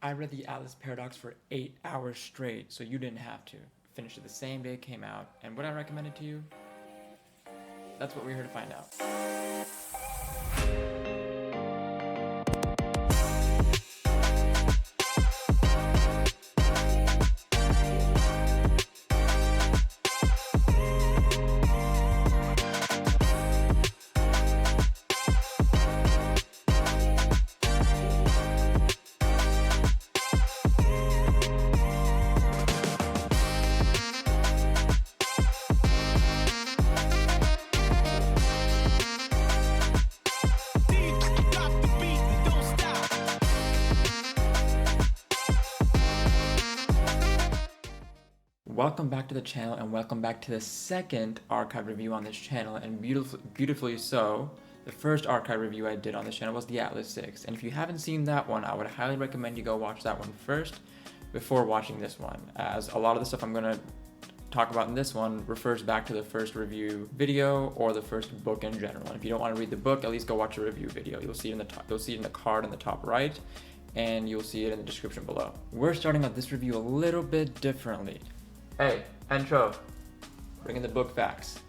I read the Atlas Paradox for 8 hours straight, so you didn't have to. Finished it the same day it came out, and would I recommend it to you? That's what we're here to find out. Welcome back to the channel, and welcome back to the second archive review on this channel, and beautifully so. The first archive review I did on this channel was the Atlas 6, and if you haven't seen that one, I would highly recommend you go watch that one first before watching this one, as a lot of the stuff I'm going to talk about in this one refers back to the first review video or the first book in general. And if you don't want to read the book, at least go watch a review video. You'll see it in the you'll see it in the card in the top right, and you'll see it in the description below. We're starting out this review a little bit differently. Hey, intro, bring in the book facts.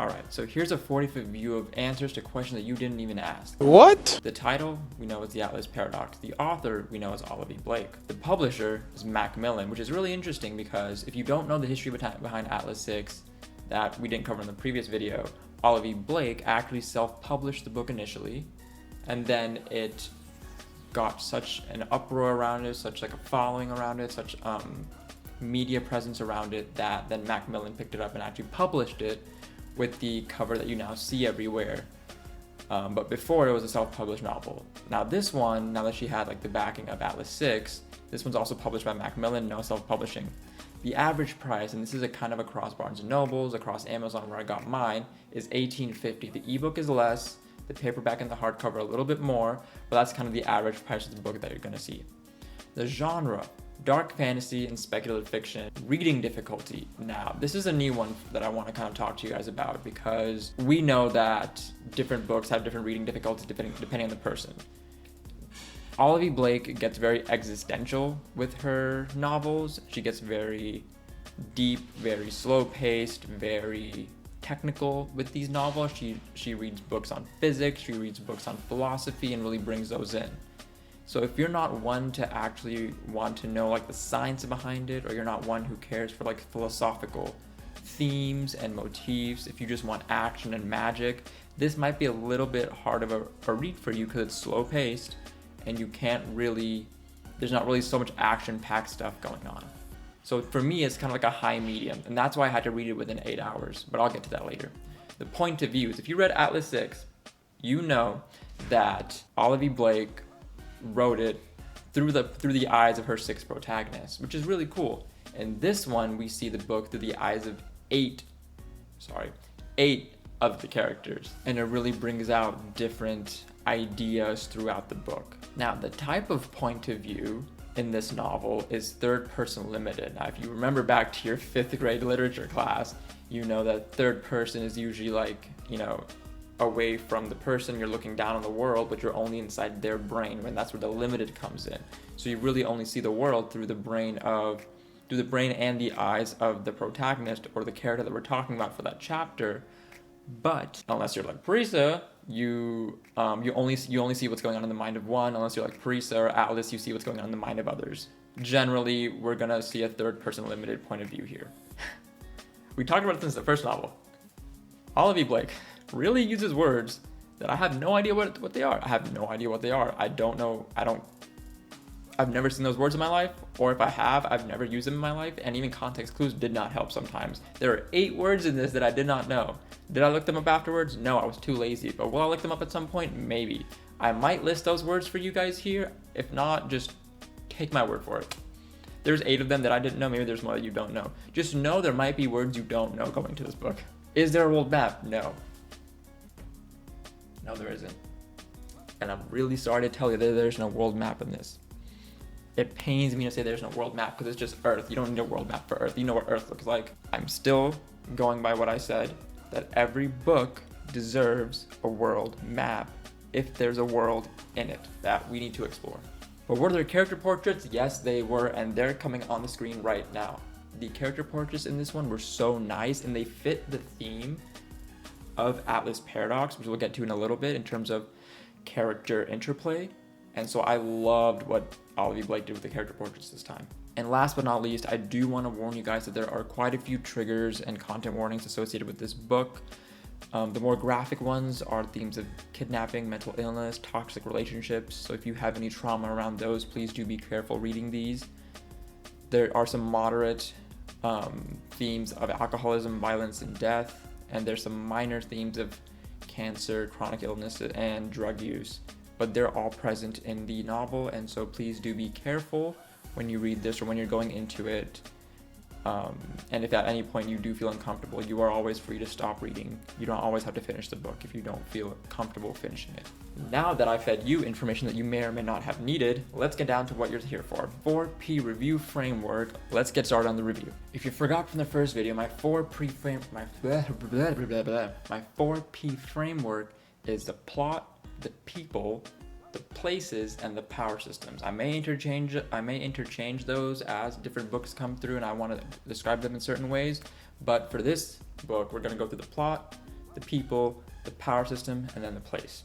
Alright, so here's a 40-foot view of answers to questions that you didn't even ask. What? The title, we know is the Atlas Paradox. The author, we know is Oliver Blake. The publisher is Macmillan, which is really interesting because if you don't know the history behind Atlas 6 that we didn't cover in the previous video, Oliver Blake actually self-published the book initially, and then it got such an uproar around it, such like a following around it, such media presence around it, that then Macmillan picked it up and actually published it with the cover that you now see everywhere. But before, it was a self-published novel. Now this one, now that she had like the backing of Atlas 6, this one's also published by Macmillan, no self-publishing. The average price, and this is a kind of across Barnes & Nobles, across Amazon where I got mine, is $18.50. The ebook is less, the paperback and the hardcover a little bit more, but that's kind of the average price of the book that you're gonna see. The genre: dark fantasy and speculative fiction. Reading difficulty. Now, this is a new one that I want to kind of talk to you guys about because we know that different books have different reading difficulties depending on the person. Oliver Blake gets very existential with her novels. She gets very deep, very slow-paced, very technical with these novels. She reads books on physics, she reads books on philosophy, and really brings those in. So if you're not one to actually want to know like the science behind it, or you're not one who cares for like philosophical themes and motifs, if you just want action and magic, this might be a little bit hard of a read for you because it's slow paced and you can't really, there's not really so much action-packed stuff going on. So for me, it's kind of like a high medium, and that's why I had to read it within 8 hours, but I'll get to that later. The point of view is, if you read Atlas 6, you know that Oliver Blake wrote it through the eyes of her 6 protagonists, which is really cool. In this one, we see the book through the eyes of 8 of the characters, and it really brings out different ideas throughout the book. Now, the type of point of view in this novel is third person limited. Now, if you remember back to your 5th grade literature class, you know that third person is usually like, you know, away from the person, you're looking down on the world, but you're only inside their brain, and that's where the limited comes in. So you really only see the world through the brain and the eyes of the protagonist or the character that we're talking about for that chapter. But unless you're like Parisa, you only see what's going on in the mind of one. Unless you're like Parisa or Atlas, you see what's going on in the mind of others. Generally, we're gonna see a third person limited point of view here. We talked about it since the first novel. Oliver Blake really uses words that I have no idea what they are. I have no idea what they are. I don't know. I've never seen those words in my life, or if I have, I've never used them in my life, and even context clues did not help sometimes. There are 8 words in this that I did not know. Did I look them up afterwards? No, I was too lazy, but will I look them up at some point? Maybe. I might list those words for you guys here. If not, just take my word for it. There's 8 of them that I didn't know. Maybe there's more that you don't know. Just know there might be words you don't know going to this book. Is there a world map? No. No, there isn't. And I'm really sorry to tell you that there's no world map in this. It pains me to say there's no world map because it's just Earth. You don't need a world map for Earth. You know what Earth looks like. I'm still going by what I said, that every book deserves a world map if there's a world in it that we need to explore. But were there character portraits? Yes, they were, and they're coming on the screen right now. The character portraits in this one were so nice, and they fit the theme of Atlas Paradox, which we'll get to in a little bit in terms of character interplay. And so I loved what Olivia Blake did with the character portraits this time. And last but not least, I do want to warn you guys that there are quite a few triggers and content warnings associated with this book. The more graphic ones are themes of kidnapping, mental illness, toxic relationships. So if you have any trauma around those, please do be careful reading these. There are some moderate themes of alcoholism, violence, and death. And there's some minor themes of cancer, chronic illness, and drug use. But they're all present in the novel, and so please do be careful when you read this or when you're going into it. And if at any point you do feel uncomfortable, you are always free to stop reading. You don't always have to finish the book if you don't feel comfortable finishing it. Now that I've fed you information that you may or may not have needed, let's get down to what you're here for. 4P review framework. Let's get started on the review. If you forgot from the first video, my 4P framework is the plot, the people, the places, and the power systems. I may interchange those as different books come through and I want to describe them in certain ways, but for this book, we're going to go through the plot, the people, the power system, and then the place.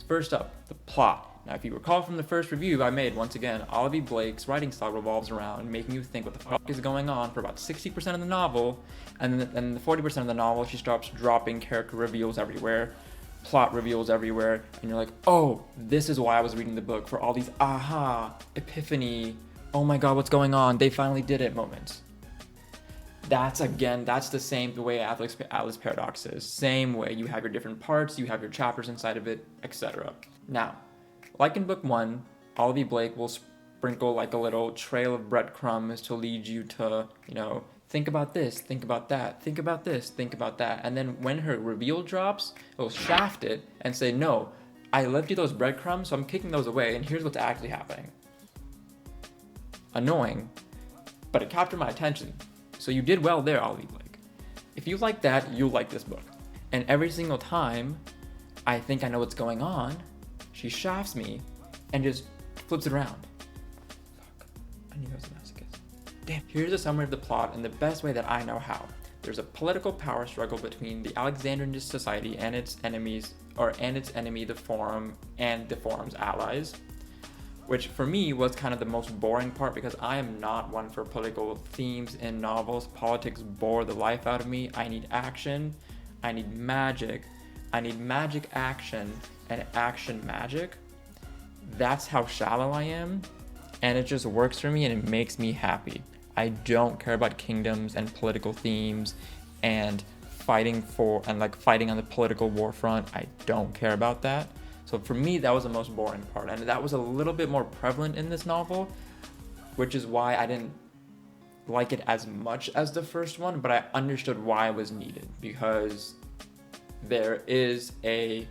First up, the plot. Now, if you recall from the first review I made, once again, Olivia Blake's writing style revolves around making you think what the fuck is going on for about 60% of the novel, and then the 40% of the novel, she starts dropping character reveals everywhere, plot reveals everywhere, and you're like, oh, this is why I was reading the book, for all these aha, epiphany, oh my god, what's going on, they finally did it moments. That's the same the way Atlas Paradox is. Same way, you have your different parts, you have your chapters inside of it, etc. Now, like in book 1, Olivia Blake will sprinkle like a little trail of breadcrumbs to lead you to, think about this, think about that, think about this, think about that. And then when her reveal drops, it'll shaft it and say, no, I left you those breadcrumbs, so I'm kicking those away, and here's what's actually happening. Annoying, but it captured my attention. So you did well there, Olivia Blake. If you like that, you'll like this book. And every single time I think I know what's going on, she shafts me and just flips it around. Fuck, I knew I was a masochist. Damn. Here's a summary of the plot in the best way that I know how. There's a political power struggle between the Alexandrian society and its enemy, the Forum, and the Forum's allies. Which for me was kind of the most boring part because I am not one for political themes in novels. Politics bore the life out of me. I need action. I need magic. I need magic action and action magic. That's how shallow I am. And it just works for me and it makes me happy. I don't care about kingdoms and political themes and fighting on the political war front. I don't care about that. So for me, that was the most boring part, and that was a little bit more prevalent in this novel, which is why I didn't like it as much as the first one, but I understood why it was needed, because there is a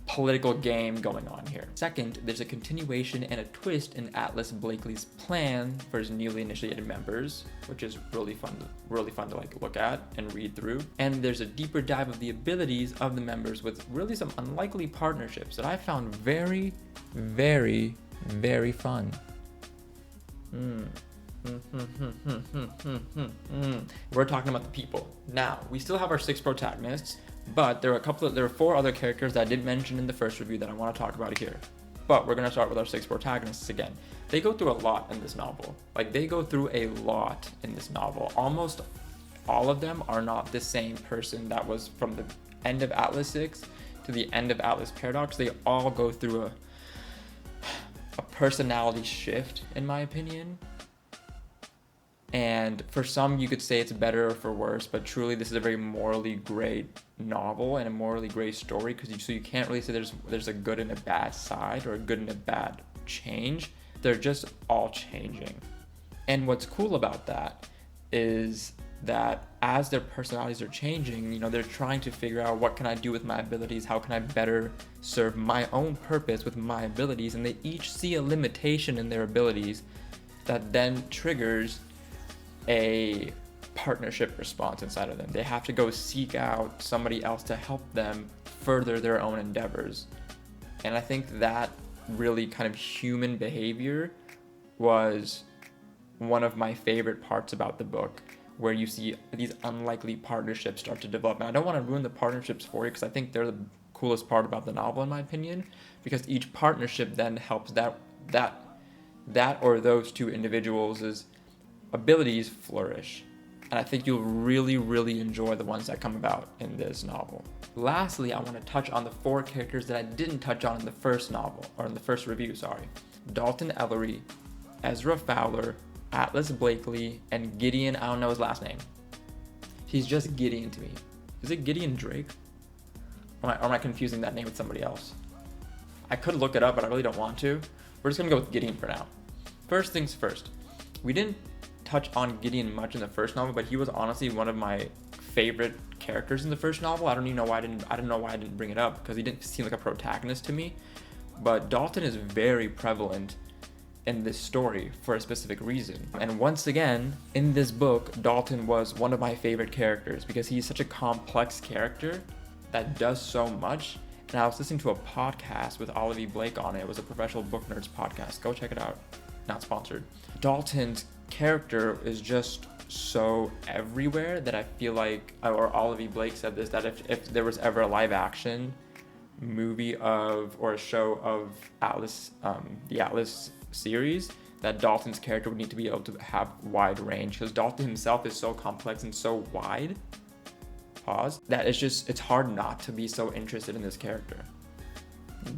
political game going on here. Second, there's a continuation and a twist in Atlas Blakely's plan for his newly initiated members, which is really fun to look at and read through. And there's a deeper dive of the abilities of the members with really some unlikely partnerships that I found very, very, very fun. We're talking about the people. Now, we still have our 6 protagonists, but there are 4 other characters that I didn't mention in the first review that I want to talk about here. But we're going to start with our 6 protagonists again. They go through a lot in this novel. Almost all of them are not the same person that was from the end of Atlas 6 to the end of Atlas Paradox. They all go through a personality shift, in my opinion. And for some, you could say it's better or for worse, but truly this is a very morally great novel and a morally great story, so you can't really say there's a good and a bad side or a good and a bad change. They're just all changing. And what's cool about that is that as their personalities are changing, they're trying to figure out, what can I do with my abilities? How can I better serve my own purpose with my abilities? And they each see a limitation in their abilities that then triggers a partnership response inside of them. They have to go seek out somebody else to help them further their own endeavors. And I think that really kind of human behavior was one of my favorite parts about the book, where you see these unlikely partnerships start to develop. And I don't want to ruin the partnerships for you because I think they're the coolest part about the novel, in my opinion, because each partnership then helps that or those two individuals' abilities flourish. And I think you'll really, really enjoy the ones that come about in this novel. Lastly, I want to touch on the 4 characters that I didn't touch on in the first novel, or in the first review, sorry. Dalton Ellery, Ezra Fowler, Atlas Blakely, and Gideon, I don't know his last name. He's just Gideon to me. Is it Gideon Drake? Or am I confusing that name with somebody else? I could look it up, but I really don't want to. We're just gonna go with Gideon for now. First things first. We didn't touch on Gideon much in the first novel, but he was honestly one of my favorite characters in the first novel. I don't know why I didn't bring it up, because he didn't seem like a protagonist to me. But Dalton is very prevalent in this story for a specific reason. And once again, in this book, Dalton was one of my favorite characters because he's such a complex character that does so much. And I was listening to a podcast with Olivia Blake on it. It was a Professional Book Nerds podcast. Go check it out. Not sponsored. Dalton's character is just so everywhere that I feel like, or Olivia Blake said this, that if there was ever a live action movie or a show of Atlas, the Atlas series, that Dalton's character would need to be able to have wide range, because Dalton himself is so complex and so wide, that it's hard not to be so interested in this character.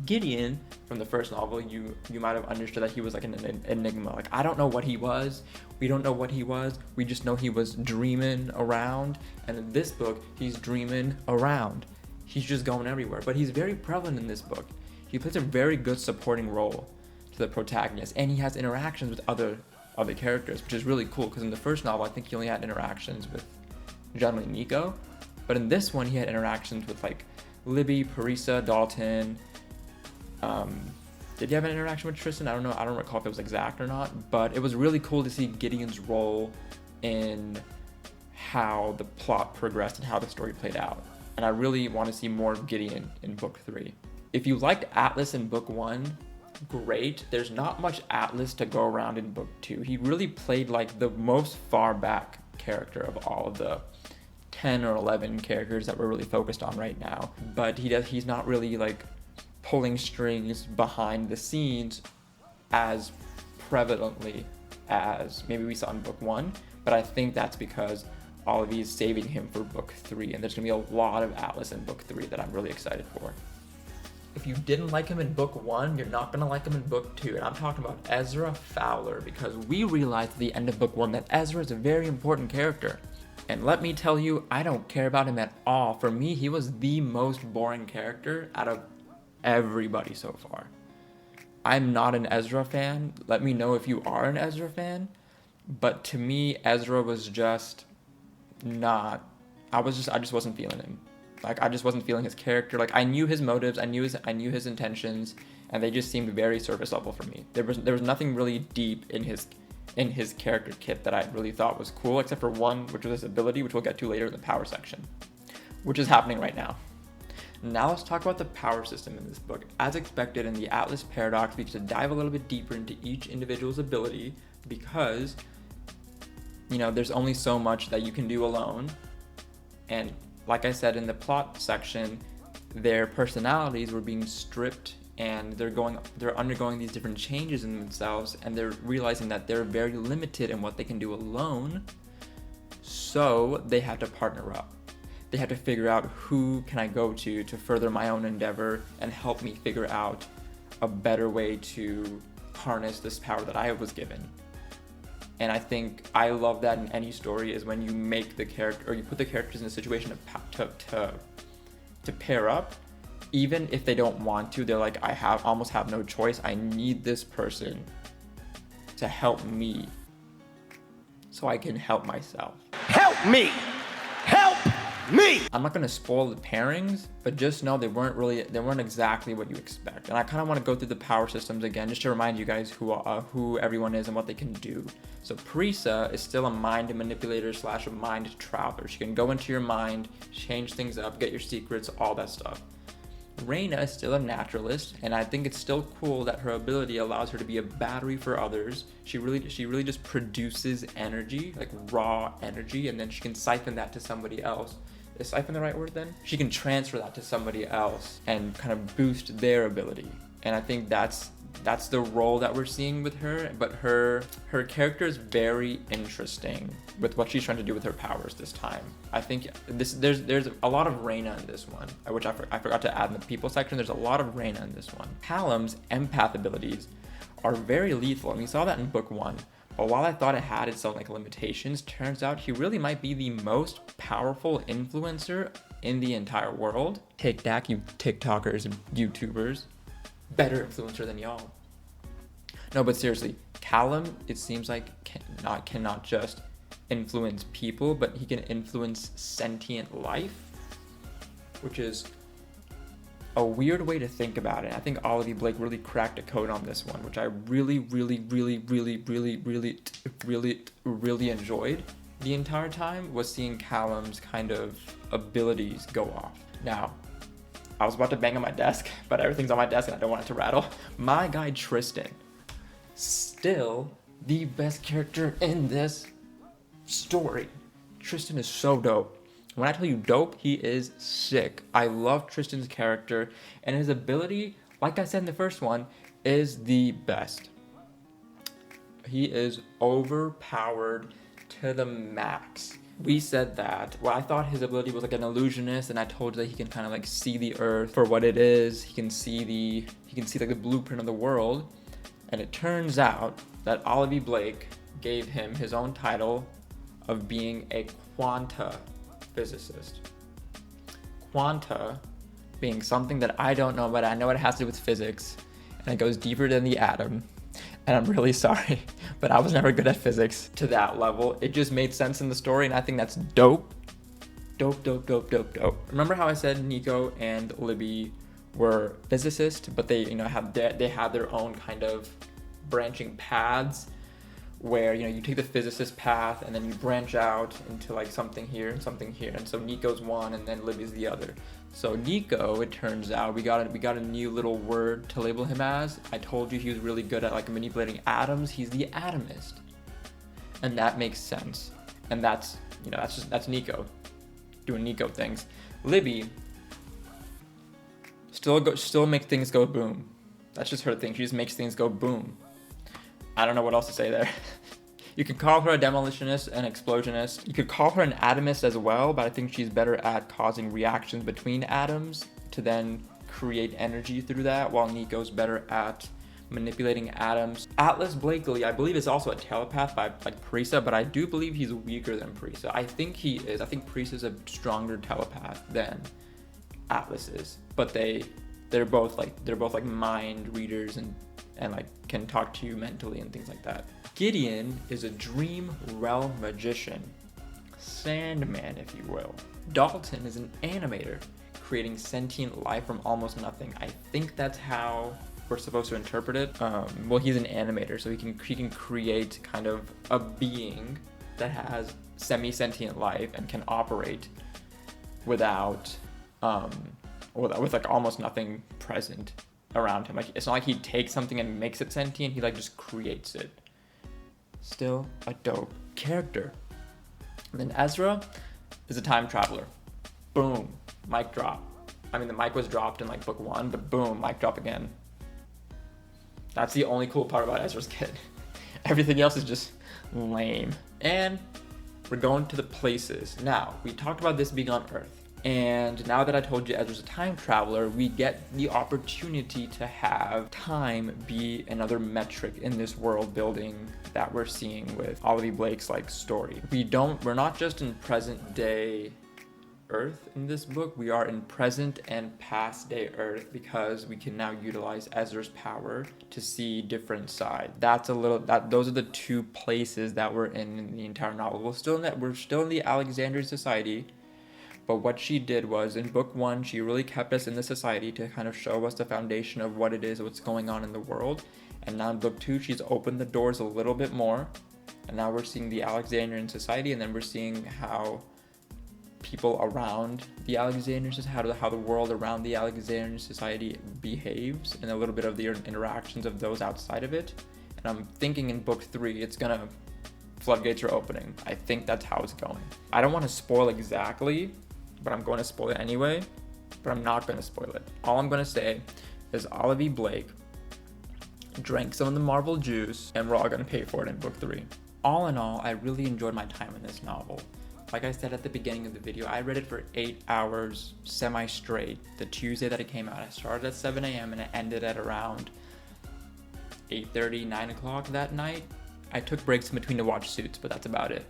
Gideon, from the first novel, you might have understood that he was like an enigma. Like, I don't know what he was. We don't know what he was. We just know he was dreaming around. And in this book, he's dreaming around. He's just going everywhere. But he's very prevalent in this book. He plays a very good supporting role to the protagonist, and he has interactions with other characters, which is really cool, because in the first novel, I think he only had interactions with generally Nico. But in this one, he had interactions with like Libby, Parisa, Dalton. Did he have an interaction with Tristan? I don't know. I don't recall if it was exact or not, but it was really cool to see Gideon's role in how the plot progressed and how the story played out. And I really want to see more of Gideon in book 3. If you liked Atlas in book 1, great. There's not much Atlas to go around in book 2. He really played like the most far back character of all of the 10 or 11 characters that we're really focused on right now. But he's not really like pulling strings behind the scenes as prevalently as maybe we saw in book 1, but I think that's because Olivia is saving him for book 3, and there's gonna be a lot of Atlas in book 3 that I'm really excited for. If you didn't like him in book 1, you're not gonna like him in book 2, and I'm talking about Ezra Fowler, because we realized at the end of book 1 that Ezra is a very important character. And let me tell you, I don't care about him at all. For me, he was the most boring character out of everybody so far. I'm not an Ezra fan. Let me know if you are an Ezra fan. But to me, Ezra was just not, I just wasn't feeling him. Like, I just wasn't feeling his character. Like, I knew his motives, I knew his intentions, and they just seemed very surface level for me. There was nothing really deep in his character kit that I really thought was cool, except for one, which was his ability, which we'll get to later in the power section, which is happening right now. Now let's talk about the power system in this book. As expected in the Atlas Paradox, we get to dive a little bit deeper into each individual's ability, because, there's only so much that you can do alone. And like I said in the plot section, their personalities were being stripped, and they're undergoing these different changes in themselves, and they're realizing that they're very limited in what they can do alone. So they had to partner up. They had to figure out who can I go to further my own endeavor and help me figure out a better way to harness this power that I was given. And I think I love that in any story, is when you make the character, or you put the characters in a situation to pair up, even if they don't want to. They're like, I almost have no choice. I need this person to help me so I can help myself. Help me! Help me! I'm not gonna spoil the pairings, but just know they weren't exactly what you expect. And I kind of want to go through the power systems again, just to remind you guys who everyone is and what they can do. So Parisa is still a mind manipulator / a mind traveler. She can go into your mind, change things up, get your secrets, all that stuff. Reina is still a naturalist, and I think it's still cool that her ability allows her to be a battery for others. She really just produces energy, like raw energy, and then she can siphon that to somebody else. Is siphon the right word then? She can transfer that to somebody else and kind of boost their ability. And I think that's the role that we're seeing with her, but her character is very interesting with what she's trying to do with her powers this time. I think there's a lot of Reina in this one, which I forgot to add in the people section. There's a lot of Reina in this one. Callum's empath abilities are very lethal, and we saw that in book 1. But while I thought it had its own limitations, turns out he really might be the most powerful influencer in the entire world. Take that, you TikTokers and YouTubers. Better influencer than y'all. No, but seriously, Callum, it seems like cannot just influence people, but he can influence sentient life, which is a weird way to think about it. I think Olivia Blake really cracked a code on this one, which I really enjoyed the entire time, was seeing Callum's kind of abilities go off. Now, I was about to bang on my desk, but everything's on my desk and I don't want it to rattle. My guy Tristan, still the best character in this story. Tristan is so dope. When I tell you dope, he is sick. I love Tristan's character, and his ability, like I said in the first one, is the best. He is overpowered to the max. We said that. Well, I thought his ability was like an illusionist, and I told you that he can kind of see the earth for what it is. He can see the blueprint of the world. And it turns out that Olivia Blake gave him his own title of being a quanta physicist. Quanta being something that I don't know, but I know it has to do with physics, and it goes deeper than the atom. And I'm really sorry, but I was never good at physics to that level. It just made sense in the story, and I think that's dope. Dope. Remember how I said Nico and Libby were physicists, but they had their own kind of branching paths, where you take the physicist path and then you branch out into something here and something here, and so Nico's one and then Libby's the other. So Nico, it turns out we got a new little word to label him as. I told you he was really good at manipulating atoms. He's the atomist, and that makes sense. And that's Nico doing Nico things. Libby still makes things go boom. That's just her thing. She just makes things go boom. I don't know what else to say there. You could call her a demolitionist, an explosionist. You could call her an atomist as well, but I think she's better at causing reactions between atoms to then create energy through that, while Nico's better at manipulating atoms. Atlas Blakely, I believe, is also a telepath like Parisa, but I do believe he's weaker than Parisa. I think he is. I think Parisa's a stronger telepath than Atlas is, but they're both mind readers and can talk to you mentally and things like that. Gideon is a dream realm magician, Sandman, if you will. Dalton is an animator, creating sentient life from almost nothing. I think that's how we're supposed to interpret it. Well, he's an animator, so he can create kind of a being that has semi-sentient life and can operate with almost nothing present around him. It's not like he takes something and makes it sentient. He just creates it. Still a dope character. And then Ezra is a time traveler. Boom, mic drop. I mean, the mic was dropped in book 1, but boom, mic drop again. That's the only cool part about Ezra's kid. Everything else is just lame. And we're going to the places. Now, we talked about this being on Earth. And now that I told you Ezra's a time traveler, we get the opportunity to have time be another metric in this world building that we're seeing with Olivia Blake's story. We're not just in present day Earth in this book, we are in present and past day Earth, because we can now utilize Ezra's power to see different sides. Those are the two places that we're in the entire novel. We're still in the Alexandrian society. But what she did was, in book 1, she really kept us in the society to kind of show us the foundation of what it is, what's going on in the world. And now in book 2, she's opened the doors a little bit more. And now we're seeing the Alexandrian society, and then we're seeing how people around the Alexandrian Society, how the world around the Alexandrian Society behaves, and a little bit of the interactions of those outside of it. And I'm thinking in book 3, it's gonna, floodgates are opening. I think that's how it's going. I don't want to spoil exactly, but I'm going to spoil it anyway, but I'm not going to spoil it. All I'm going to say is Olivia Blake drank some of the Marvel juice, and we're all going to pay for it in book 3. All in all, I really enjoyed my time in this novel. Like I said at the beginning of the video, I read it for 8 hours semi-straight. The Tuesday that it came out, I started at 7 a.m. and it ended at around 8:30, 9 o'clock that night. I took breaks in between to watch Suits, but that's about it.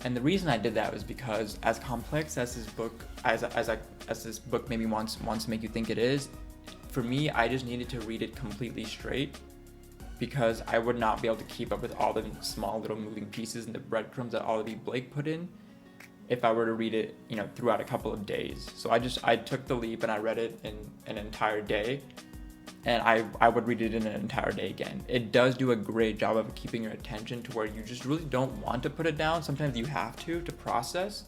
And the reason I did that was because, as complex as this book, as this book maybe wants to make you think it is, for me, I just needed to read it completely straight, because I would not be able to keep up with all the small little moving pieces and the breadcrumbs that Olivia Blake put in if I were to read it, throughout a couple of days. So I took the leap and I read it in an entire day, and I would read it in an entire day again. It does do a great job of keeping your attention to where you just really don't want to put it down. Sometimes you have to process,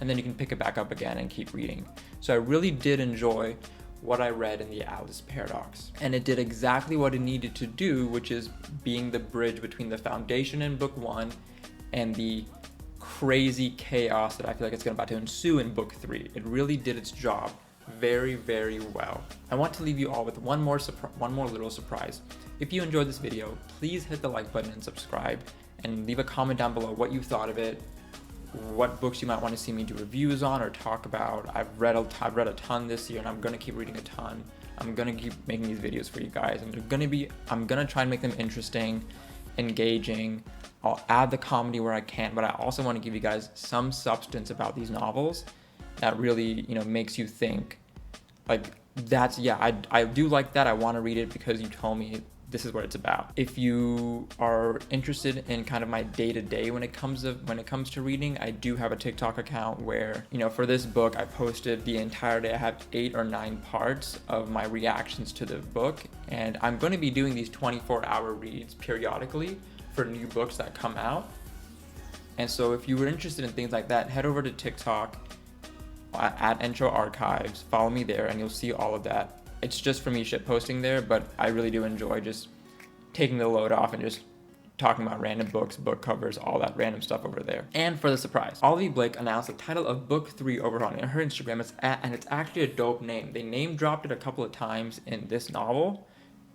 and then you can pick it back up again and keep reading. So I really did enjoy what I read in the Alice Paradox. And it did exactly what it needed to do, which is being the bridge between the foundation in book 1 and the crazy chaos that I feel like it's about to ensue in book 3. It really did its job very, very well. I want to leave you all with one more little surprise. If you enjoyed this video, please hit the like button and subscribe, and leave a comment down below what you thought of it, what books you might want to see me do reviews on or talk about. I've read a ton this year, and I'm gonna keep reading a ton. I'm gonna keep making these videos for you guys, and I'm gonna try and make them interesting, engaging. I'll add the comedy where I can, but I also want to give you guys some substance about these novels that really, makes you think. Like, I do like that. I want to read it because you told me this is what it's about. If you are interested in kind of my day-to-day when it comes to reading, I do have a TikTok account where, for this book, I posted the entire day. I have 8 or 9 parts of my reactions to the book, and I'm going to be doing these 24-hour reads periodically for new books that come out. And so if you were interested in things like that, head over to TikTok at Intro Archives, follow me there, and you'll see all of that. It's just for me shit posting there, but I really do enjoy just taking the load off and just talking about random books, book covers, all that random stuff over there. And for the surprise, Olivia Blake announced the title of book 3 over on her Instagram, and it's actually a dope name. They name dropped it a couple of times in this novel,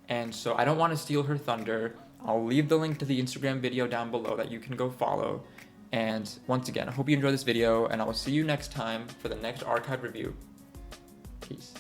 and so I don't want to steal her thunder. I'll leave the link to the Instagram video down below that you can go follow. And once again, I hope you enjoyed this video, and I will see you next time for the next archive review. Peace.